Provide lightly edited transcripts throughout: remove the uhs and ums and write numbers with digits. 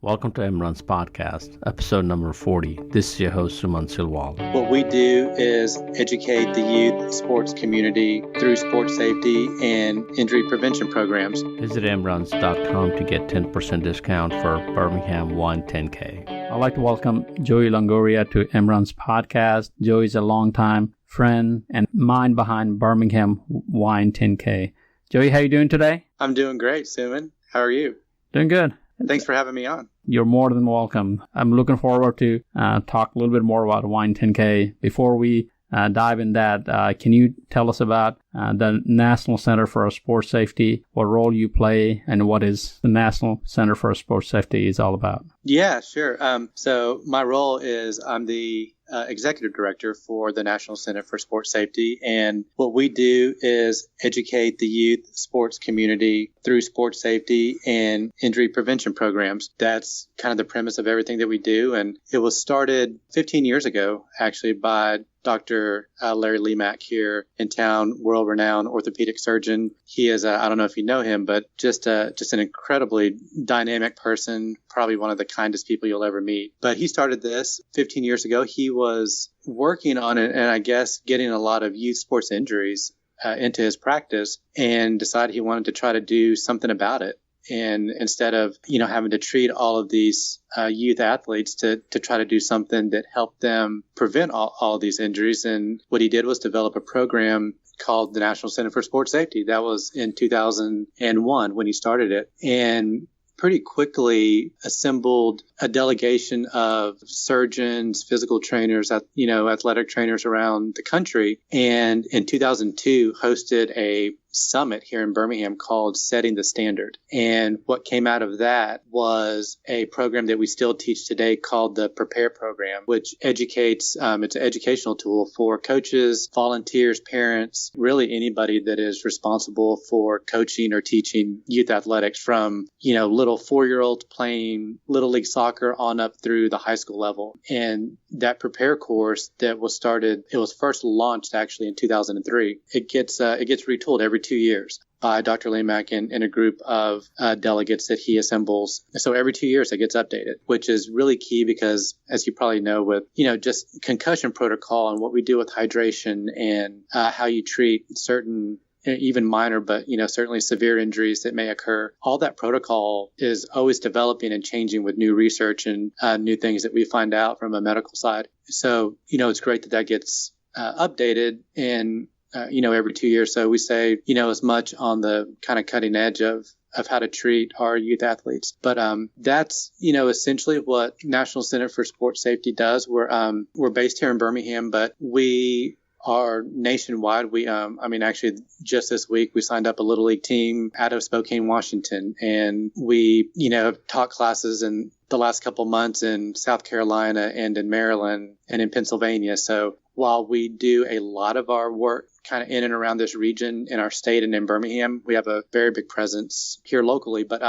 Welcome to Emran's podcast, episode number 40. This is your host, Suman Silwal. What we do is educate the youth sports community through sports safety and injury prevention programs. Visit emrans.com to get 10% discount for Birmingham Wine 10K. I'd like to welcome Joey Longoria to Emran's podcast. Joey is a longtime friend and mind behind Birmingham Wine 10K. Joey, how you doing today? I'm doing great, Suman. How are you? Doing good. Thanks for having me on. You're more than welcome. I'm looking forward to talk a little bit more about Wine 10K. Before we dive in that, can you tell us about the National Center for Sports Safety, what role you play, and what is the National Center for Sports Safety is all about? Yeah, sure. So my role is I'm the executive director for the National Center for Sports Safety. And what we do is educate the youth sports community through sports safety and injury prevention programs. That's kind of the premise of everything that we do. And it was started 15 years ago, actually, by Dr. Larry Lemack here in town, world-renowned orthopedic surgeon. He is, I don't know if you know him, but just an incredibly dynamic person, probably one of the kindest people you'll ever meet. But he started this 15 years ago. He was working on it and I guess getting a lot of youth sports injuries into his practice and decided he wanted to try to do something about it. And instead of, having to treat all of these youth athletes to try to do something that helped them prevent all of these injuries. And what he did was develop a program called the National Center for Sports Safety. That was in 2001 when he started it. And pretty quickly assembled a delegation of surgeons, physical trainers, athletic trainers around the country. And in 2002, hosted a summit here in Birmingham called Setting the Standard. And what came out of that was a program that we still teach today called the Prepare program, which educates, it's an educational tool for coaches, volunteers, parents, really anybody that is responsible for coaching or teaching youth athletics from, little 4-year-olds playing Little League soccer on up through the high school level. And that Prepare course that was started, it was first launched actually in 2003. It gets retooled every 2 years by Dr. Lemack and a group of delegates that he assembles. So every 2 years it gets updated, which is really key because, as you probably know, with, just concussion protocol and what we do with hydration and how you treat certain even minor, but, certainly severe injuries that may occur. All that protocol is always developing and changing with new research and new things that we find out from a medical side. So, it's great that gets updated and every 2 years. So we say, as much on the kind of cutting edge of how to treat our youth athletes. But that's, essentially what National Center for Sports Safety does. We're based here in Birmingham, but we are nationwide. We, actually just this week, we signed up a Little League team out of Spokane, Washington. And we, have taught classes in the last couple months in South Carolina and in Maryland and in Pennsylvania. So while we do a lot of our work kind of in and around this region in our state and in Birmingham, we have a very big presence here locally. But,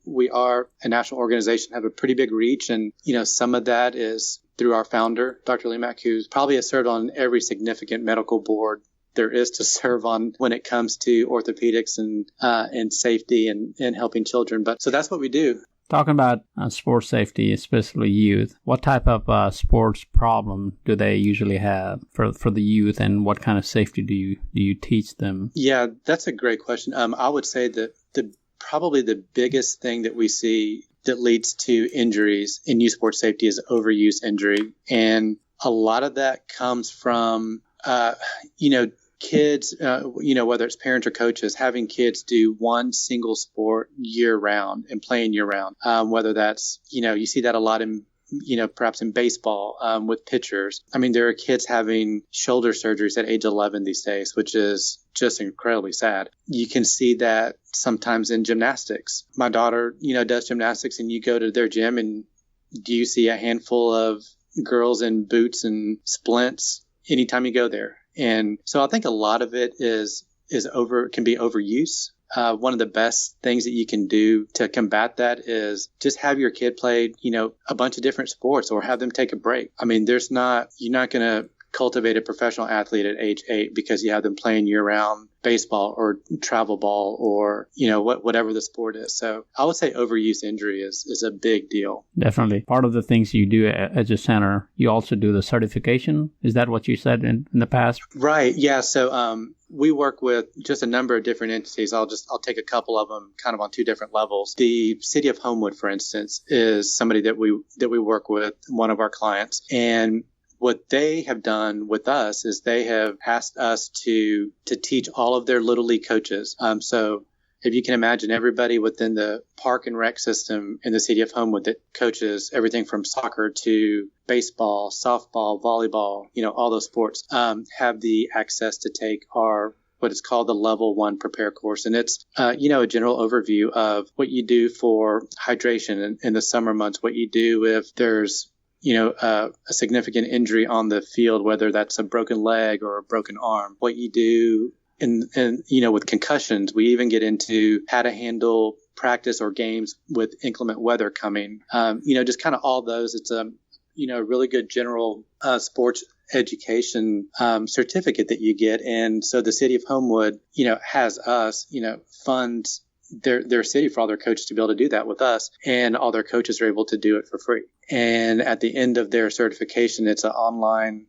we are a national organization, have a pretty big reach. And, some of that is through our founder, Dr. Lemack, who probably has served on every significant medical board there is to serve on when it comes to orthopedics and safety and helping children. But so that's what we do. Talking about sports safety, especially youth, what type of sports problem do they usually have for the youth, and what kind of safety do you teach them? Yeah, that's a great question. I would say that probably the biggest thing that we see that leads to injuries in youth sports safety is overuse injury, and a lot of that comes from kids, whether it's parents or coaches, having kids do one single sport year round and playing year round. Whether that's, you see that a lot in, perhaps in baseball with pitchers. There are kids having shoulder surgeries at age 11 these days, which is just incredibly sad. You can see that sometimes in gymnastics. My daughter, does gymnastics, and you go to their gym and do you see a handful of girls in boots and splints anytime you go there? And so I think a lot of it can be overuse. One of the best things that you can do to combat that is just have your kid play, a bunch of different sports or have them take a break. You're not going to cultivate a professional athlete at age 8 because you have them playing year-round baseball or travel ball or, whatever the sport is. So I would say overuse injury is a big deal. Definitely. Part of the things you do as a center, you also do the certification. Is that what you said in the past? Right. Yeah. So we work with just a number of different entities. I'll take a couple of them kind of on 2 different levels. The city of Homewood, for instance, is somebody that we work with, one of our clients. And what they have done with us is they have asked us to teach all of their Little League coaches. So if you can imagine, everybody within the park and rec system in the city of Homewood that coaches everything from soccer to baseball, softball, volleyball, all those sports, have the access to take our what is called the Level 1 Prepare course. And it's, a general overview of what you do for hydration in the summer months, what you do if there's a significant injury on the field, whether that's a broken leg or a broken arm, what you do with concussions. We even get into how to handle practice or games with inclement weather coming, just kind of all those. It's a really good general sports education certificate that you get. And so the city of Homewood, has us, funds their city for all their coaches to be able to do that with us, and all their coaches are able to do it for free. And at the end of their certification, it's an online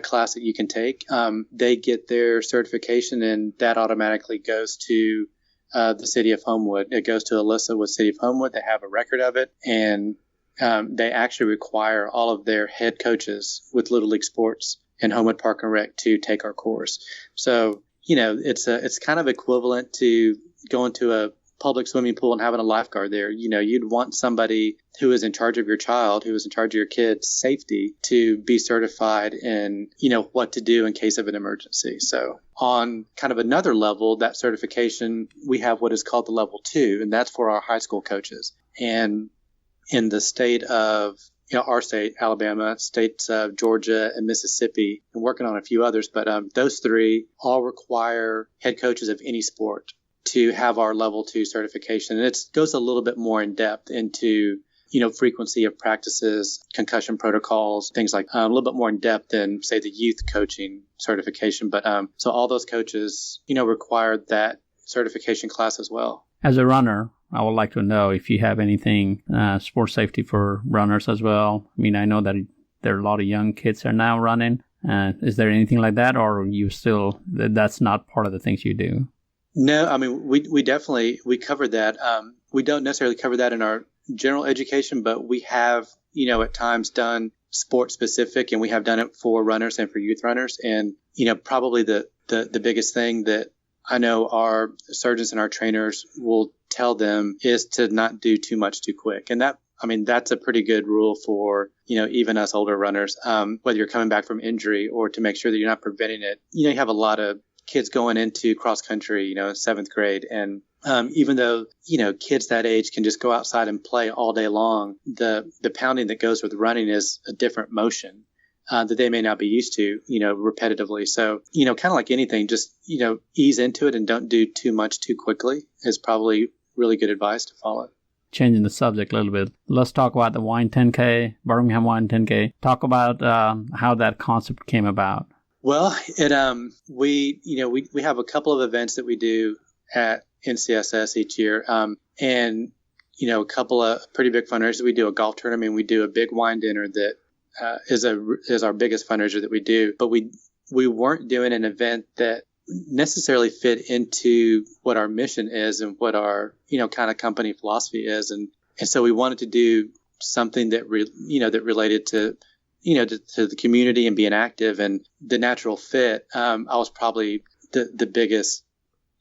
class that you can take. They get their certification, and that automatically goes to the city of Homewood. It goes to Alyssa with City of Homewood. They have a record of it, and they actually require all of their head coaches with Little League sports in Homewood Park and Rec to take our course. So, it's kind of equivalent to going to a public swimming pool and having a lifeguard there. You'd want somebody who is in charge of your child, who is in charge of your kid's safety, to be certified in, what to do in case of an emergency. So on kind of another level, that certification, we have what is called the Level 2, and that's for our high school coaches. And in the state of, our state, Alabama, states of Georgia and Mississippi, and working on a few others, but those 3 all require head coaches of any sport to have our Level 2 certification. And it goes a little bit more in depth into, frequency of practices, concussion protocols, things like a little bit more in depth than, say, the youth coaching certification. But so all those coaches, require that certification class as well. As a runner, I would like to know if you have anything sports safety for runners as well. I mean, I know that there are a lot of young kids are now running. Is there anything like that, or that's not part of the things you do? No, I mean, we definitely cover that. We don't necessarily cover that in our general education, but we have, at times done sport specific, and we have done it for runners and for youth runners. And, probably the biggest thing that I know our surgeons and our trainers will tell them is to not do too much too quick. And that's a pretty good rule for, even us older runners, whether you're coming back from injury or to make sure that you're not preventing it. You have a lot of kids going into cross country, 7th grade. And even though, kids that age can just go outside and play all day long, the pounding that goes with running is a different motion that they may not be used to, repetitively. So, kind of like anything, just, ease into it and don't do too much too quickly is probably really good advice to follow. Changing the subject a little bit, let's talk about the Wine 10K, Birmingham Wine 10K. Talk about how that concept came about. Well, we have a couple of events that we do at NCSS each year, and a couple of pretty big fundraisers. We do a golf tournament. We do a big wine dinner that is our biggest fundraiser that we do. But we weren't doing an event that necessarily fit into what our mission is and what our kind of company philosophy is, and so we wanted to do something that that related to to the community and being active. And the natural fit, I was probably the biggest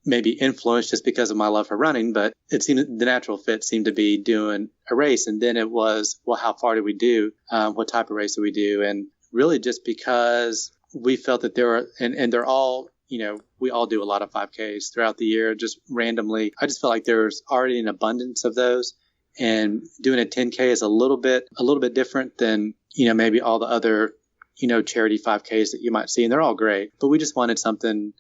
maybe influence just because of my love for running, but it seemed the natural fit seemed to be doing a race. And then it was, well, how far do we do? What type of race do we do? And really just because we felt that there were, and they're all, we all do a lot of 5Ks throughout the year, just randomly. I just felt like there's already an abundance of those. And doing a 10K is a little bit different than, maybe all the other, charity 5Ks that you might see. And they're all great, but we just wanted something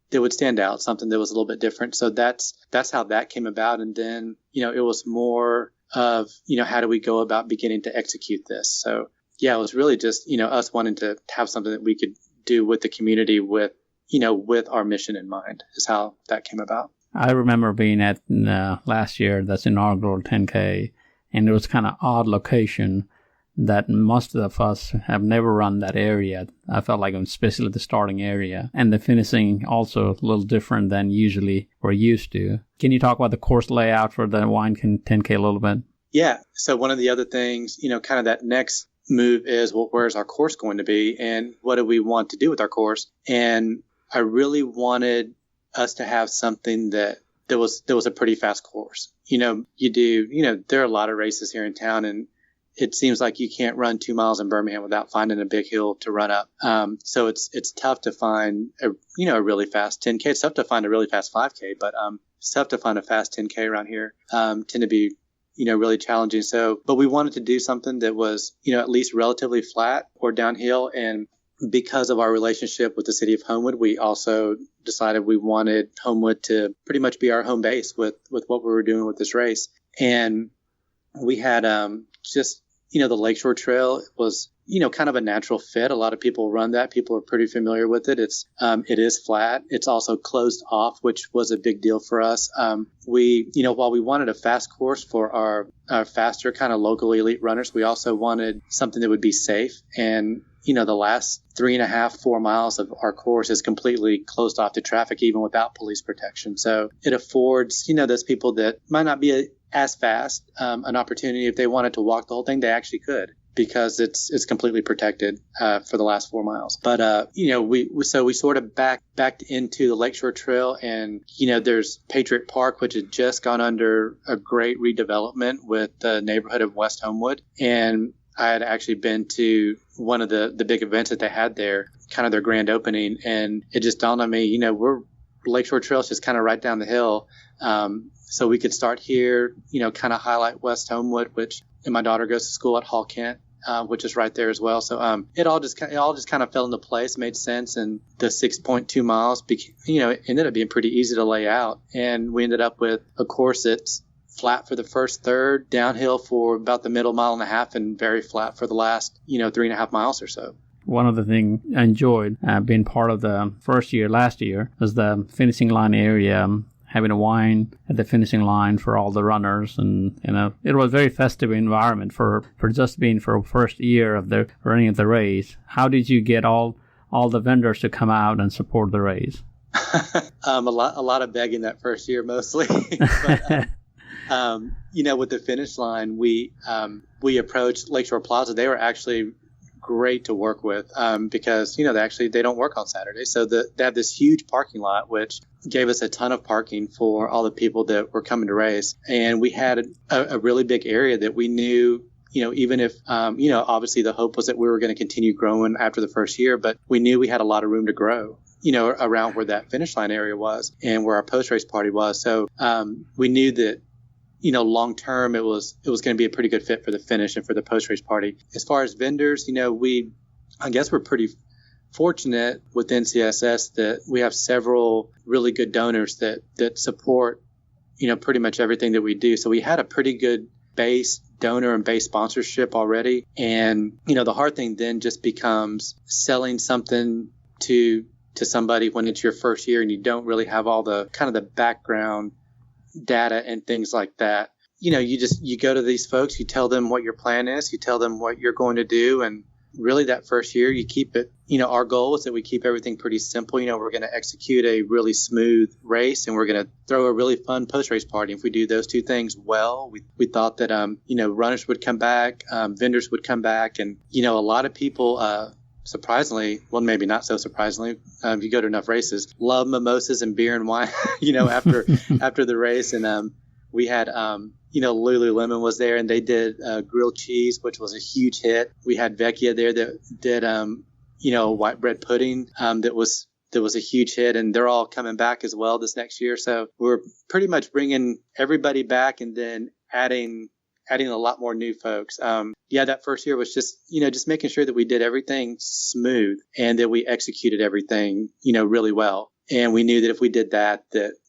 that would stand out, something that was a little bit different. So that's how that came about. And then, it was more of, how do we go about beginning to execute this? So yeah, it was really just, us wanting to have something that we could do with the community with our mission in mind is how that came about. I remember being at last year, that's Inaugural 10K, and it was kind of odd location that most of us have never run that area. I felt like it was especially the starting area, and the finishing also a little different than usually we're used to. Can you talk about the course layout for the Wine 10K a little bit? Yeah. So one of the other things, kind of that next move is, well, where's our course going to be and what do we want to do with our course? And I really wanted us to have something that was a pretty fast course. There are a lot of races here in town, and it seems like you can't run 2 miles in Birmingham without finding a big hill to run up. So it's tough to find a really fast 10K. It's tough to find a really fast 5K, but it's tough to find a fast 10K around here. Tend to be really challenging. So, but we wanted to do something that was, at least relatively flat or downhill. And because of our relationship with the city of Homewood, we also decided we wanted Homewood to pretty much be our home base with what we were doing with this race. And we had just, the Lakeshore Trail was, kind of a natural fit. A lot of people run that. People are pretty familiar with it. It is flat. It's also closed off, which was a big deal for us. While we wanted a fast course for our faster kind of local elite runners, we also wanted something that would be safe. And the last 3.5, 4 miles of our course is completely closed off to traffic, even without police protection. So it affords, those people that might not be as fast, an opportunity. If they wanted to walk the whole thing, they actually could, because it's completely protected for the last 4 miles. But we sort of backed into the Lakeshore Trail, and there's Patriot Park, which had just gone under a great redevelopment with the neighborhood of West Homewood, and I had actually been to one of the big events that they had there, kind of their grand opening, and it just dawned on me, Lakeshore Trail's just kind of right down the hill. So we could start here, kind of highlight West Homewood, and my daughter goes to school at Hall Kent, which is right there as well. So it all just kind of fell into place, made sense, and the 6.2 miles, ended up being pretty easy to lay out, and we ended up with a course that's flat for the first third, downhill for about the middle 1.5 miles, and very flat for the last 3.5 miles or so. One of the things I enjoyed being part of the last year, was the finishing line area, having a wine at the finishing line for all the runners. And, it was a very festive environment for just being for first year of the running of the race. How did you get all the vendors to come out and support the race? A lot of begging that first year, mostly. But, with the finish line, we approached Lakeshore Plaza. They were actually great to work with, because they don't work on Saturdays, so they have this huge parking lot, which gave us a ton of parking for all the people that were coming to race. And we had a really big area that we knew, even if obviously the hope was that we were going to continue growing after the first year, but we knew we had a lot of room to grow, around where that finish line area was and where our post race party was. So we knew that long term, it was going to be a pretty good fit for the finish and for the post race party. As far as vendors, I guess we're pretty fortunate with NCSS that we have several really good donors that support, pretty much everything that we do. So we had a pretty good base donor and base sponsorship already. And, the hard thing then just becomes selling something to somebody when it's your first year and you don't really have all the kind of the background data and things like that. You go to these folks, you tell them what your plan is, you tell them what you're going to do, and really that first year you keep it, our goal is that we keep everything pretty simple. We're going to execute a really smooth race, and we're going to throw a really fun post-race party. If we do those two things well, we thought that, runners would come back, vendors would come back, and, a lot of people, surprisingly, well, maybe not so surprisingly, if you go to enough races, love mimosas and beer and wine, after the race. And we had, Lululemon was there, and they did grilled cheese, which was a huge hit. We had Vecchia there that did, white bread pudding that was a huge hit, and they're all coming back as well this next year. So we're pretty much bringing everybody back and then adding a lot more new folks. That first year was just making sure that we did everything smooth and that we executed everything, really well. And we knew that if we did that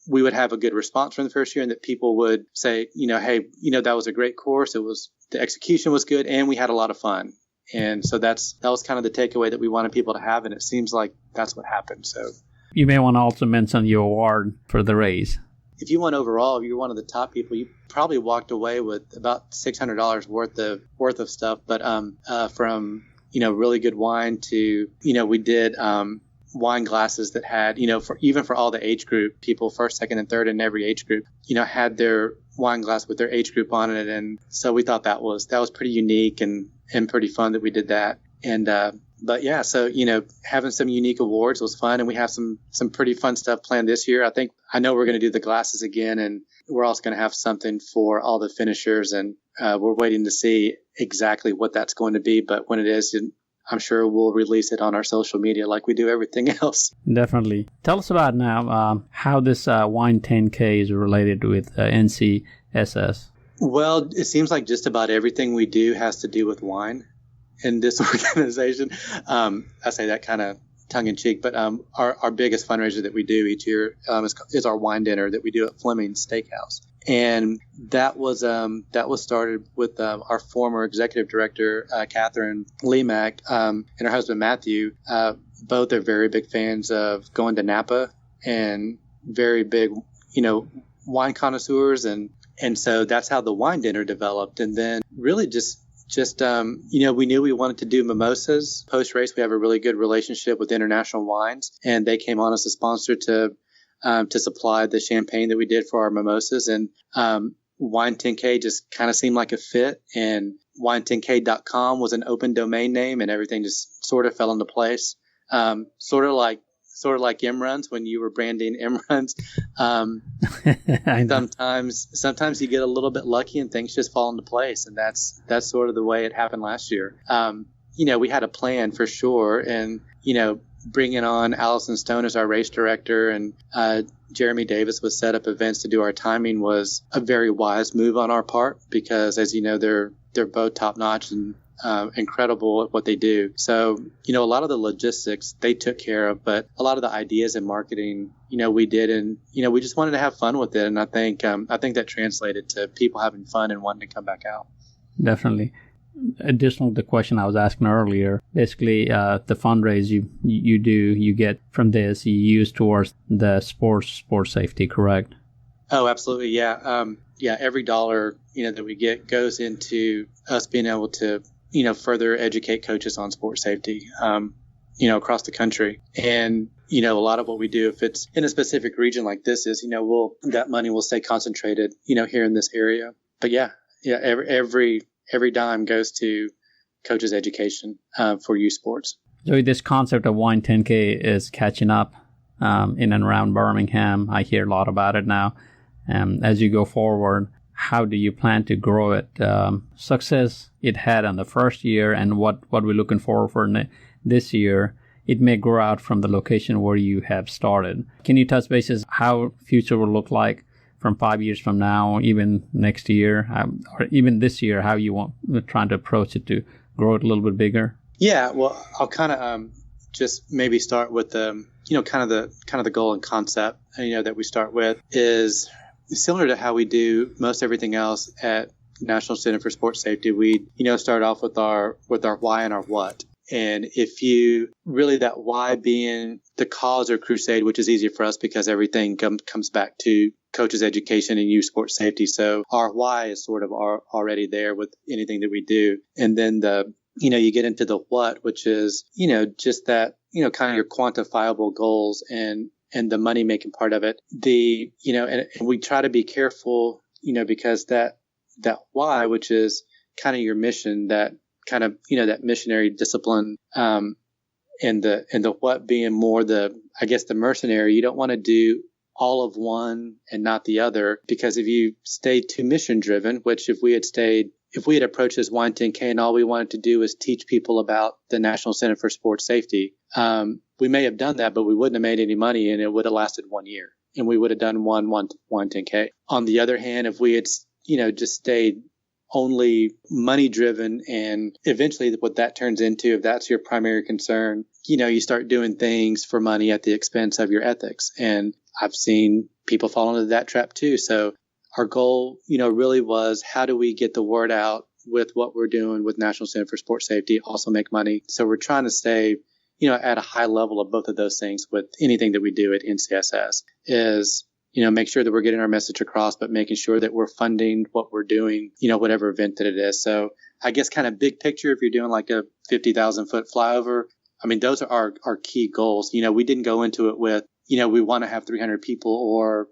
we would have a good response from the first year, and that people would say, hey, that was a great course. The execution was good, and we had a lot of fun. And so that was kind of the takeaway that we wanted people to have, and it seems like that's what happened. So you may want to also mention your award for the race. If you won overall, if you're one of the top people, you probably walked away with about $600 worth of stuff. But from really good wine to we did wine glasses that had for all the age group people, first, second, and third in every age group, had their wine glass with their age group on it, and so we thought that was pretty unique and pretty fun that we did that. And but yeah, so having some unique awards was fun, and we have some pretty fun stuff planned this year. I know we're going to do the glasses again, and we're also going to have something for all the finishers, and we're waiting to see exactly what that's going to be. But when it is, I'm sure we'll release it on our social media like we do everything else. Definitely. Tell us about now how this Wine 10K is related with NCSS. Well, it seems like just about everything we do has to do with wine in this organization. I say that kind of tongue in cheek, but our biggest fundraiser that we do each year is our wine dinner that we do at Fleming's Steakhouse. And that was started with our former executive director, Catherine Lemack, and her husband, Matthew. Both are very big fans of going to Napa and very big, wine connoisseurs. And so that's how the wine dinner developed. And then really just we knew we wanted to do mimosas. Post-race, we have a really good relationship with International Wines, and they came on as a sponsor to supply the champagne that we did for our mimosas. And Wine 10K just kind of seemed like a fit, and wine10k.com was an open domain name, and everything just sort of fell into place. Sort of like M-Runs when you were branding M-Runs. Sometimes you get a little bit lucky and things just fall into place, and that's sort of the way it happened last year. We had a plan for sure, and bringing on Allison Stone as our race director and Jeremy Davis with set up events to do our timing was a very wise move on our part, because as you know, they're both top notch and incredible at what they do. So, a lot of the logistics they took care of, but a lot of the ideas and marketing, we did, and, we just wanted to have fun with it. And I think that translated to people having fun and wanting to come back out. Definitely. Additional to the question I was asking earlier, basically the fundraise you get from this, you use towards the sports safety, correct? Oh, absolutely. Yeah. Every dollar, that we get goes into us being able to, further educate coaches on sports safety, across the country. And, a lot of what we do, if it's in a specific region like this is, that money will stay concentrated, here in this area. But every dime goes to coaches' education for youth sports. So this concept of Wine 10K is catching up in and around Birmingham. I hear a lot about it now. As you go forward, how do you plan to grow it? Success it had in the first year, and what we're looking for this year, it may grow out from the location where you have started. Can you touch bases how future will look like from 5 years from now, even next year, or even this year, how you want trying to approach it to grow it a little bit bigger? Yeah, well, I'll kind of just maybe start with the kind of the goal and concept that we start with is similar to how we do most everything else at National Center for Sports Safety. We start off with our why and our what. And if you really, that why being the cause or crusade, which is easier for us because everything comes back to coaches' education and youth sports safety. So our why is sort of already there with anything that we do. And then you get into the what, which is, just that, kind of your quantifiable goals and the money making part of it. And we try to be careful, because that why, which is kind of your mission, that kind of, that missionary discipline, and the what being more the mercenary. You don't want to do all of one and not the other, because if you stay too mission driven, which if we had approached this Wine 10K and all we wanted to do was teach people about the National Center for Sports Safety, we may have done that, but we wouldn't have made any money, and it would have lasted 1 year, and we would have done one 10K. On the other hand, if we had, just stayed only money driven, and eventually what that turns into, if that's your primary concern, you start doing things for money at the expense of your ethics. And I've seen people fall into that trap too. So our goal, really was, how do we get the word out with what we're doing with National Center for Sports Safety also make money. So we're trying to stay, at a high level of both of those things with anything that we do at NCSS is, make sure that we're getting our message across, but making sure that we're funding what we're doing, whatever event that it is. So I guess kind of big picture, if you're doing like a 50,000 foot flyover, I mean, those are our key goals. We didn't go into it with, we want to have 300 people or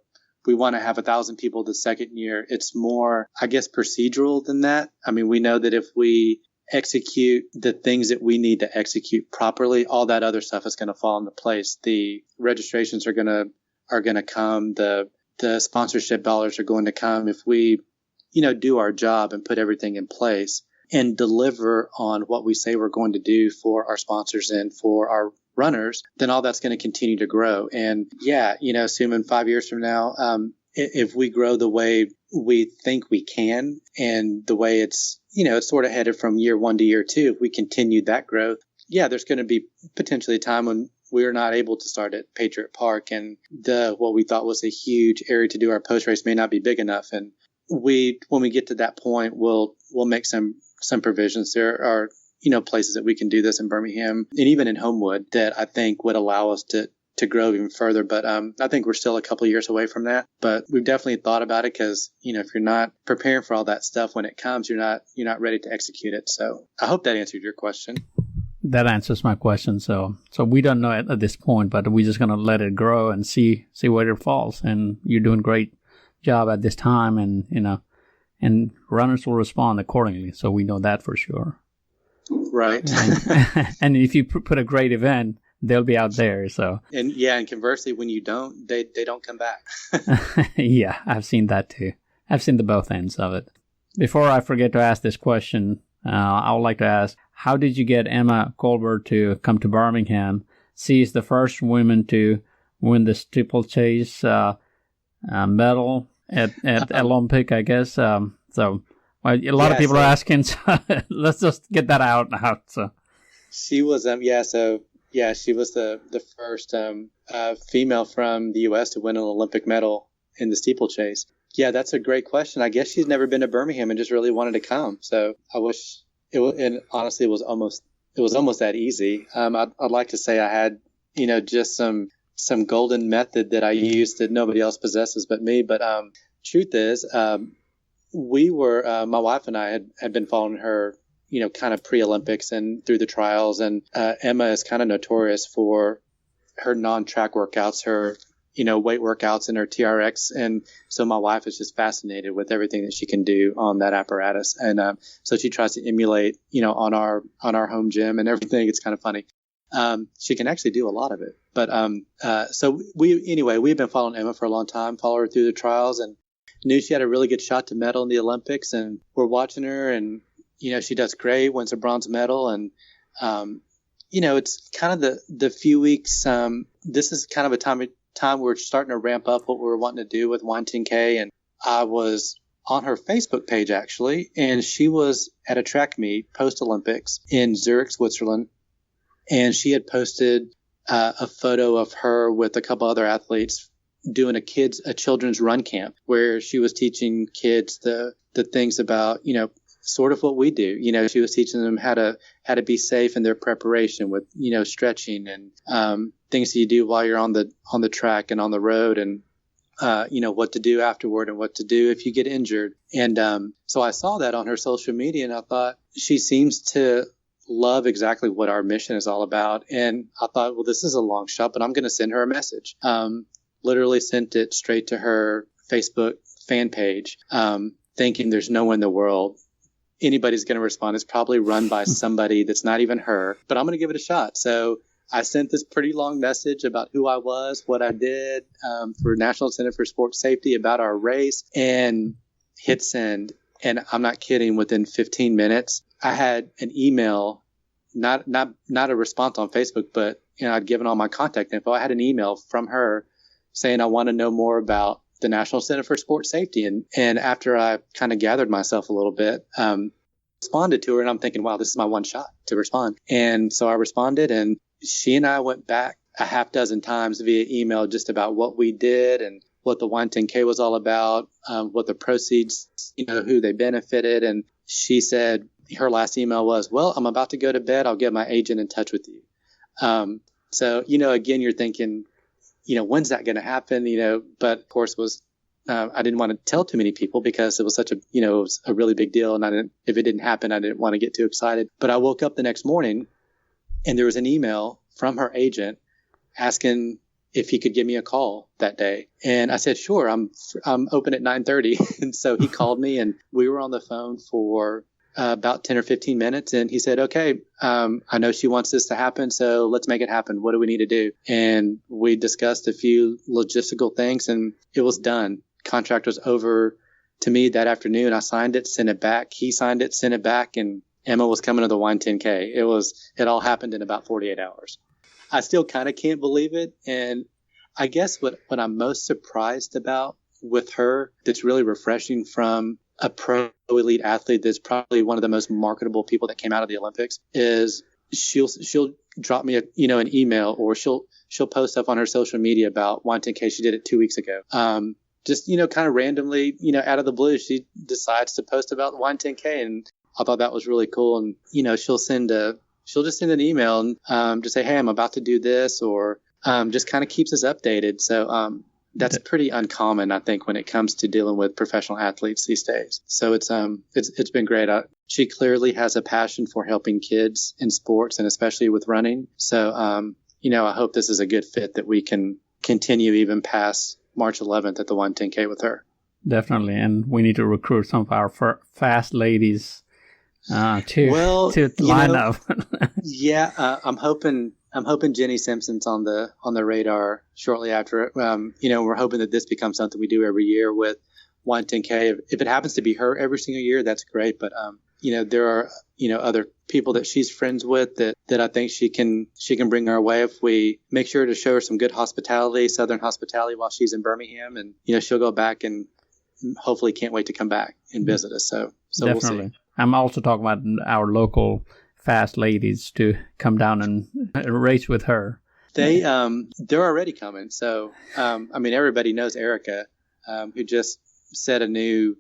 we want to have 1,000 people the second year. It's more, I guess, procedural than that. I mean, we know that if we execute the things that we need to execute properly, all that other stuff is going to fall into place. The registrations are going to come. The sponsorship dollars are going to come if we, do our job and put everything in place and deliver on what we say we're going to do for our sponsors and for our runners, then all that's going to continue to grow. And yeah, assuming 5 years from now, if we grow the way we think we can and the way it's, it's sort of headed from year 1 to year 2, if we continue that growth, yeah, there's going to be potentially a time when we're not able to start at Patriot Park and what we thought was a huge area to do our post race may not be big enough. And when we get to that point, we'll make some provisions. There are, places that we can do this in Birmingham and even in Homewood that I think would allow us to grow even further. But I think we're still a couple of years away from that. But we've definitely thought about it because, if you're not preparing for all that stuff when it comes, you're not ready to execute it. So I hope that answered your question. That answers my question. So we don't know at this point, but we're just going to let it grow and see where it falls. And you're doing a great job at this time, and and runners will respond accordingly. So we know that for sure. Right. And if you put a great event, they'll be out there. So and conversely, when you don't, they don't come back. Yeah, I've seen that too. I've seen the both ends of it. Before I forget to ask this question, I would like to ask, how did you get Emma Coburn to come to Birmingham? She is the first woman to win the steeplechase medal at Olympic, I guess. So a lot of people are asking, so let's just get that out. So she was, she was the first female from the U.S. to win an Olympic medal in the steeplechase. Yeah, that's a great question. I guess she's never been to Birmingham and just really wanted to come. So I wish it was, and honestly, it was almost that easy. I'd like to say I had, just some golden method that I used that nobody else possesses but me. But truth is, we were, my wife and I had been following her, kind of pre-Olympics and through the trials. And Emma is kind of notorious for her non-track workouts, her, weight workouts and her TRX. And so my wife is just fascinated with everything that she can do on that apparatus. And so she tries to emulate, on our home gym and everything. It's kind of funny. She can actually do a lot of it. But so we've been following Emma for a long time, follow her through the trials, and knew she had a really good shot to medal in the Olympics. And we're watching her, and she does great, wins a bronze medal. And it's kind of the few weeks. This is kind of a time we're starting to ramp up what we're wanting to do with Wine 10K. And I was on her Facebook page actually, and she was at a track meet post Olympics in Zurich, Switzerland. And she had posted a photo of her with a couple other athletes doing a children's run camp where she was teaching kids the things about, sort of what we do. She was teaching them how to be safe in their preparation with, stretching and things that you do while you're on the track and on the road, and what to do afterward and what to do if you get injured. And so I saw that on her social media, and I thought she seems to love exactly what our mission is all about. And I thought, well, this is a long shot, but I'm going to send her a message. Literally sent it straight to her Facebook fan page, thinking there's no one in the world anybody's going to respond. It's probably run by somebody that's not even her, but I'm going to give it a shot. So I sent this pretty long message about who I was, what I did for National Center for Sports Safety, about our race, and hit send. And I'm not kidding, within 15 minutes, I had an email, not a response on Facebook, but I'd given all my contact info. I had an email from her saying, I want to know more about the National Center for Sports Safety. And after I kind of gathered myself a little bit, responded to her, and I'm thinking, wow, this is my one shot to respond. And so I responded, and she and I went back a half dozen times via email just about what we did and what the Wine 10K was all about, what the proceeds, who they benefited. And she said her last email was, well, I'm about to go to bed. I'll get my agent in touch with you. So, again, you're thinking, when's that going to happen? But of course I didn't want to tell too many people because it was such it was a really big deal. And if it didn't happen, I didn't want to get too excited. But I woke up the next morning and there was an email from her agent asking if he could give me a call that day. And I said, sure, I'm open at 9:30. And so he called me and we were on the phone for about 10 or 15 minutes. And he said, okay, I know she wants this to happen, so let's make it happen. What do we need to do? And we discussed a few logistical things and it was done. Contract was over to me that afternoon. I signed it, sent it back. He signed it, sent it back. And Emma was coming to the Wine 10K. It all happened in about 48 hours. I still kind of can't believe it. And I guess what I'm most surprised about with her that's really refreshing from a pro elite athlete that's probably one of the most marketable people that came out of the Olympics is she'll drop me an email, or she'll post stuff on her social media about Wine 10K. She did it 2 weeks ago. Just, kind of randomly, out of the blue, she decides to post about Wine 10K. And I thought that was really cool. And, she'll just send an email and just say, hey, I'm about to do this, or just kind of keeps us updated. So that's pretty uncommon, I think, when it comes to dealing with professional athletes these days. So it's been great. She clearly has a passion for helping kids in sports and especially with running. So, I hope this is a good fit that we can continue even past March 11th at the Wine 10K with her. Definitely. And we need to recruit some of our fast ladies to line up. Yeah, I'm hoping Jenny Simpson's on the radar shortly after it. We're hoping that this becomes something we do every year with Wine 10K. If it happens to be her every single year, that's great. But there are other people that she's friends with that I think she can bring our way if we make sure to show her some good hospitality, Southern hospitality, while she's in Birmingham, and she'll go back and hopefully can't wait to come back and visit us. So definitely. We'll see. I'm also talking about our local fast ladies to come down and race with her. They're already coming. So, everybody knows Erica, who just set a new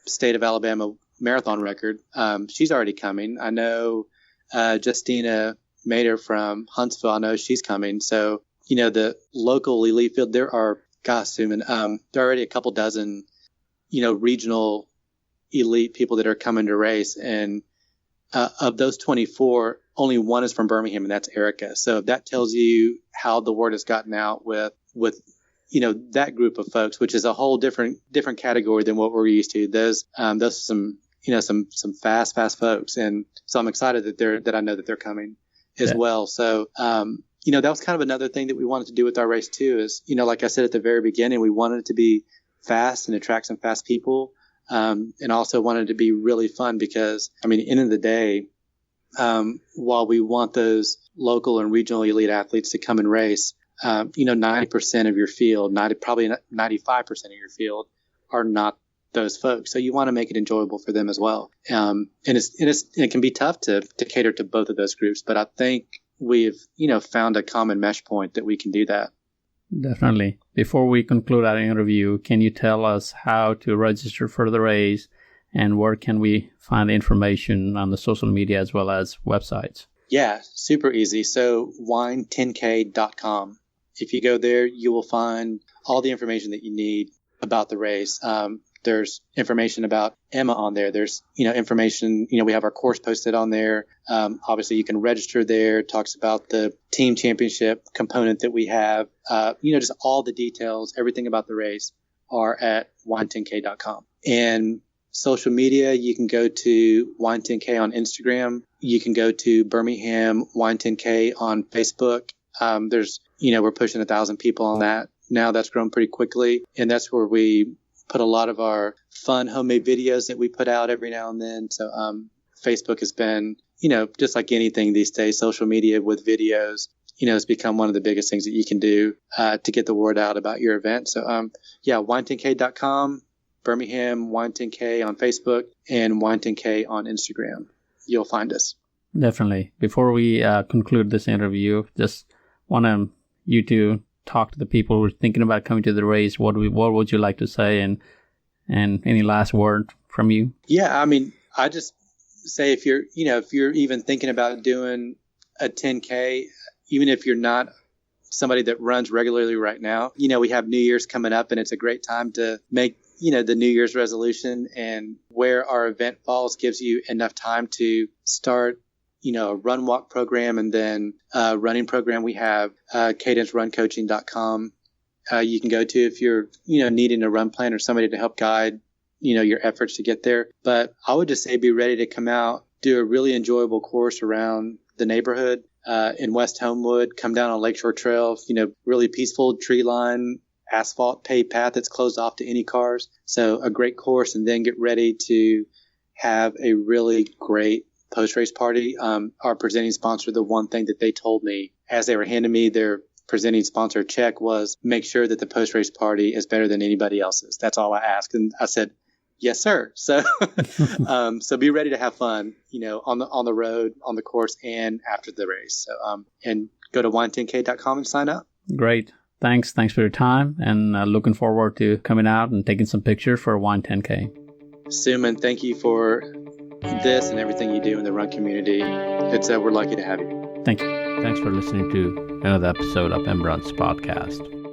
state of Alabama marathon record. She's already coming. I know Justina Mader from Huntsville. I know she's coming. So, the local elite field, there are, there are already a couple dozen, regional elite people that are coming to race. And of those 24, only one is from Birmingham, and that's Erica. So that tells you how the word has gotten out with that group of folks, which is a whole different category than what we're used to. Those some fast folks, and so I'm excited that I know that they're coming as well. So that was kind of another thing that we wanted to do with our race too. Is like I said at the very beginning, we wanted it to be fast and attract some fast people. And also wanted it to be really fun because, at the end of the day, while we want those local and regional elite athletes to come and race, 90% of your field, probably 95% of your field are not those folks. So you want to make it enjoyable for them as well. And it can be tough to cater to both of those groups, but I think we've, found a common mesh point that we can do that. Definitely. Before we conclude our interview, can you tell us how to register for the race and where can we find the information on the social media as well as websites? Yeah, super easy. So wine10k.com. If you go there, you will find all the information that you need about the race. There's information about Emma on there. There's, information, we have our course posted on there. Obviously you can register there. It talks about the team championship component that we have. Just all the details, everything about the race are at wine10k.com. And social media, you can go to Wine10K on Instagram. You can go to Birmingham Wine 10K on Facebook. There's, we're pushing 1,000 people on that. Now that's grown pretty quickly. And that's where we put a lot of our fun homemade videos that we put out every now and then. So Facebook has been, just like anything these days, social media with videos, it's become one of the biggest things that you can do to get the word out about your event. So wine10k.com, Birmingham Wine 10K on Facebook, and Wine 10K on Instagram. You'll find us. Definitely. Before we conclude this interview, just want you to talk to the people who are thinking about coming to the race. What would you like to say, and any last word from you? Yeah, I just say if you're even thinking about doing a 10K, even if you're not somebody that runs regularly right now, we have New Year's coming up, and it's a great time to make, the New Year's resolution. And where our event falls gives you enough time to start, a run walk program, and then a running program. We have cadenceruncoaching.com. You can go to if you're, needing a run plan or somebody to help guide, your efforts to get there. But I would just say be ready to come out, do a really enjoyable course around the neighborhood in West Homewood, come down on Lakeshore Trail, really peaceful tree line, asphalt paved path that's closed off to any cars. So a great course, and then get ready to have a really great post-race party. Our presenting sponsor, the one thing that they told me as they were handing me their presenting sponsor check was make sure that the post-race party is better than anybody else's. That's all I asked. And I said, yes, sir. So, so be ready to have fun, on the road, on the course, and after the race. So, and go to wine10k.com and sign up. Great. Thanks for your time, and looking forward to coming out and taking some pictures for Wine 10K. Suman, thank you for this and everything you do in the run community. We're lucky to have you. Thank you. Thanks for listening to another episode of Embrun's podcast.